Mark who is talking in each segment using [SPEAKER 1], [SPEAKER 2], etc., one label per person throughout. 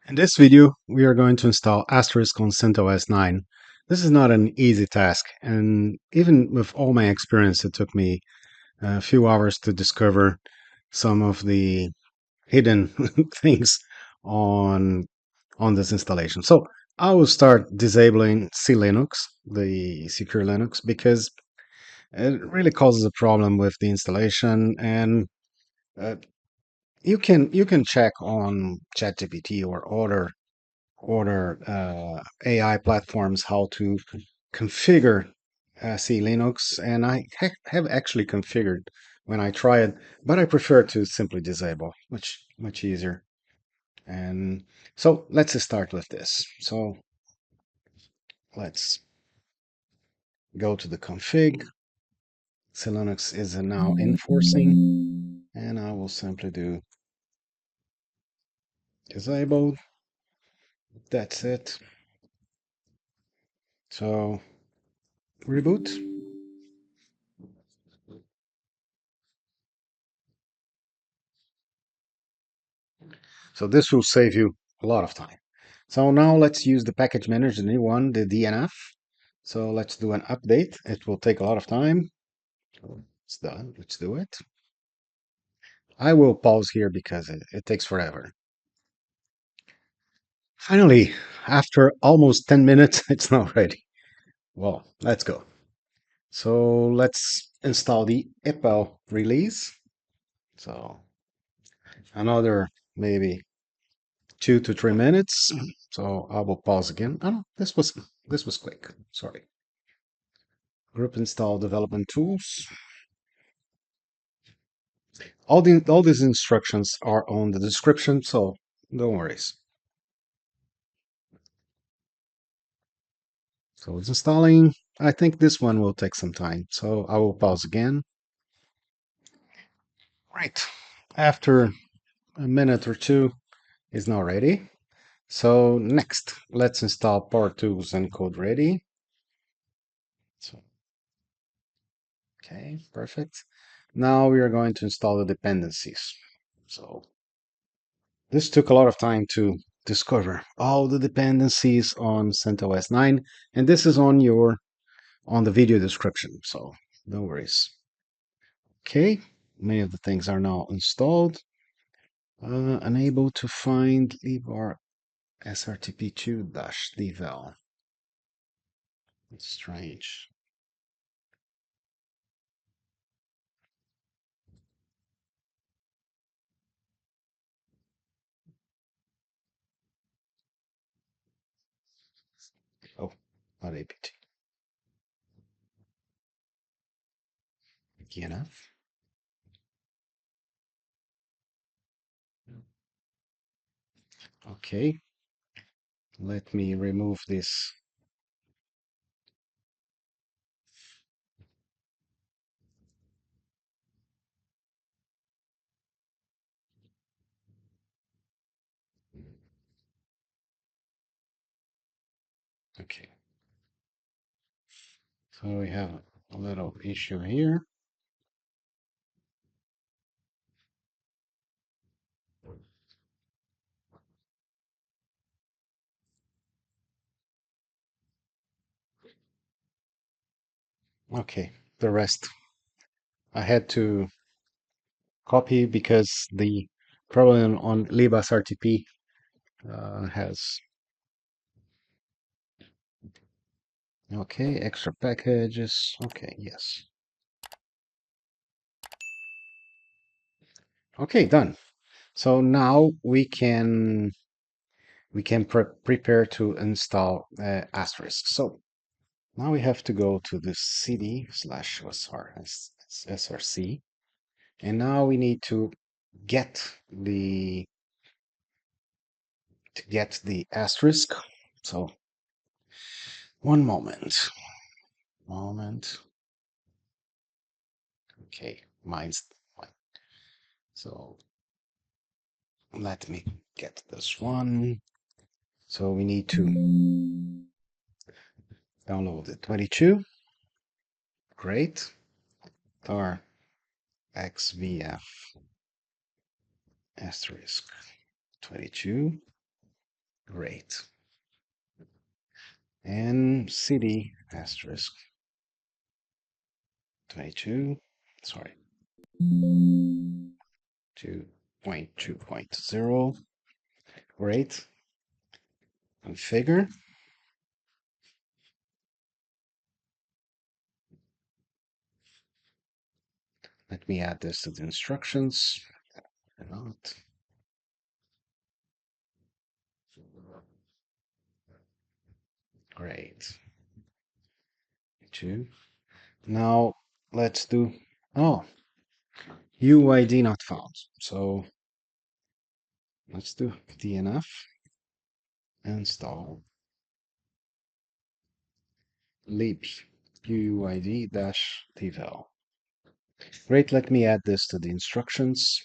[SPEAKER 1] In this video, we are going to install Asterisk on CentOS 9. This is not an easy task, and even with all my experience, it took me a few hours to discover some of the hidden things on, on this installation. So I will start disabling SELinux, the secure Linux, because it really causes a problem with the installation, and uh, you can check on ChatGPT or other AI platforms how to configure CLinux, and I have actually configured when I try it, but I prefer to simply disable, much easier. And so let's start with this. So let's go to the config. CLinux is now enforcing, and I will simply do disabled. That's it. So reboot. So this will save you a lot of time. So now let's use the package manager, the new one, the DNF. So let's do an update. It will take a lot of time. It's done. Let's do it. I will pause here because it takes forever. Finally, after almost 10 minutes, it's now ready. Well, let's go. So let's install the epel-release. So another maybe 2 to 3 minutes. So I will pause again. Oh, this was quick. Sorry. Group install development tools. All these instructions are on the description, so don't worry. So it's installing. I think this one will take some time, so I will pause again. Right. After a minute or two, it's now ready. So next, let's install Power Tools and Codeready. So, okay, perfect. Now we are going to install the dependencies. So this took a lot of time to discover all the dependencies on CentOS 9, and this is on the video description, so no worries. Okay, many of the things are now installed. Unable to find libsrtp-devel. It's strange. Oh, not apt. Enough. Okay, let me remove this. Okay, so we have a little issue here. Okay, the rest I had to copy because the problem on libsrtp has. Okay, extra packages. Okay, yes. Okay, done. So now we can prepare to install Asterisk. So now we have to go to the cd/src, and now we need to get the asterisk. So one moment. Okay, mine's fine. So let me get this one. So we need to download the 22. Great. tar xvf asterisk 22. Great. And cd asterisk 22, sorry, 2.2.0. Great. Configure. Let me add this to the instructions. Not. Great. 2. Now let's do, oh, UID not found. So let's do dnf install libuuid-devel. Great, let me add this to the instructions.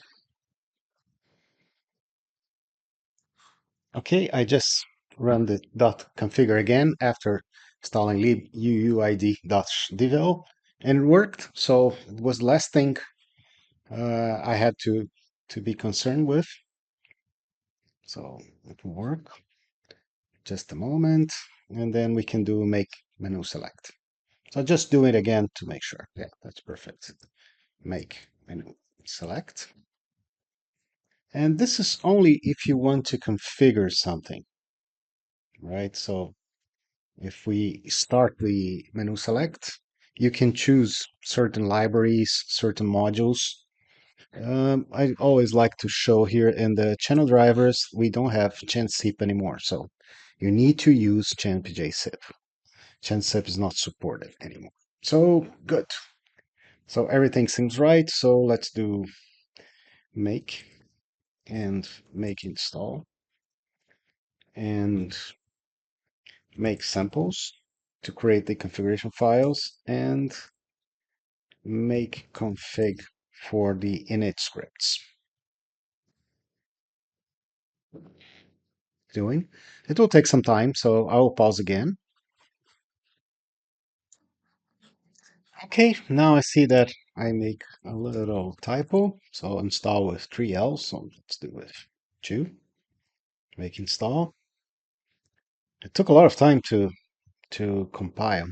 [SPEAKER 1] Okay, I just run the .configure again after installing libuuid-devel, and it worked. So it was the last thing I had to be concerned with. So it will work. Just a moment, and then we can do make menu select. So just do it again to make sure. Yeah, that's perfect. Make menu select. And this is only if you want to configure something, right? So if we start the menu select, you can choose certain libraries, certain modules. I always like to show here in the channel drivers, we don't have chansip anymore. So you need to use chanpjzip. Chansip is not supported anymore. So good. So everything seems right. So let's do make and make install and make samples to create the configuration files and make config for the init scripts. Doing. It will take some time, so I will pause again. Okay, now I see that I make a little typo. So install with 3 L's, so let's do with 2. Make install. It took a lot of time to compile.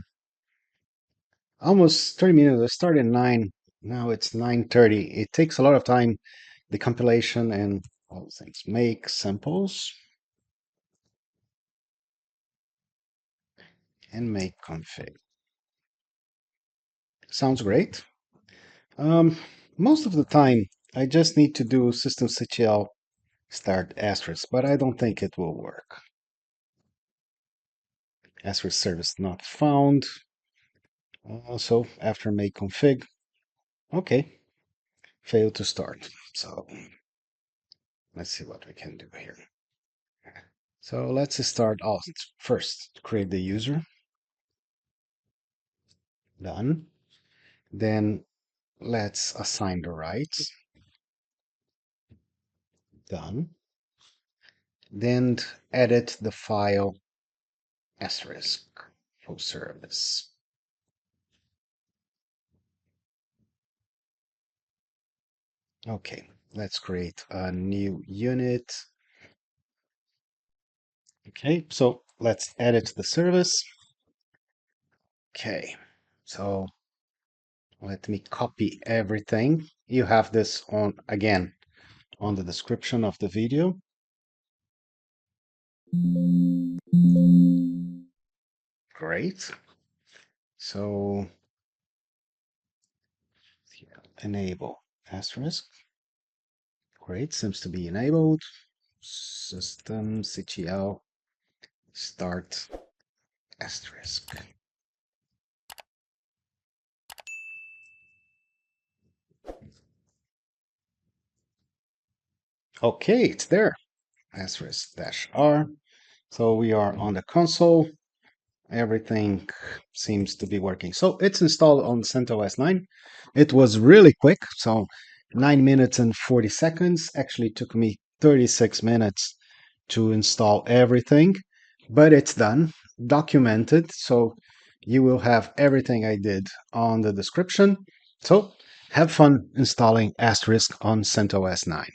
[SPEAKER 1] Almost 30 minutes. I started at 9. Now it's 9:30. It takes a lot of time, the compilation and all the things. Make samples and make config. Sounds great. Most of the time, I just need to do systemctl start asterisk, but I don't think it will work. Asterisk service not found. Also, after make config, okay, failed to start. So let's see what we can do here. So let's start off first. Create the user. Done. Then let's assign the rights. Done. Then edit the file asterisk for service. Okay, let's create a new unit. Okay, so let's edit the service. Okay, so let me copy everything. You have this on again on the description of the video. Great. So enable asterisk. Great, seems to be enabled. Systemctl start asterisk. Okay, it's there. Asterisk -r. So we are on the console. Everything seems to be working. So it's installed on CentOS 9. It was really quick. So 9 minutes and 40 seconds. Actually took me 36 minutes to install everything, but it's done, documented. So you will have everything I did on the description. So have fun installing Asterisk on CentOS 9.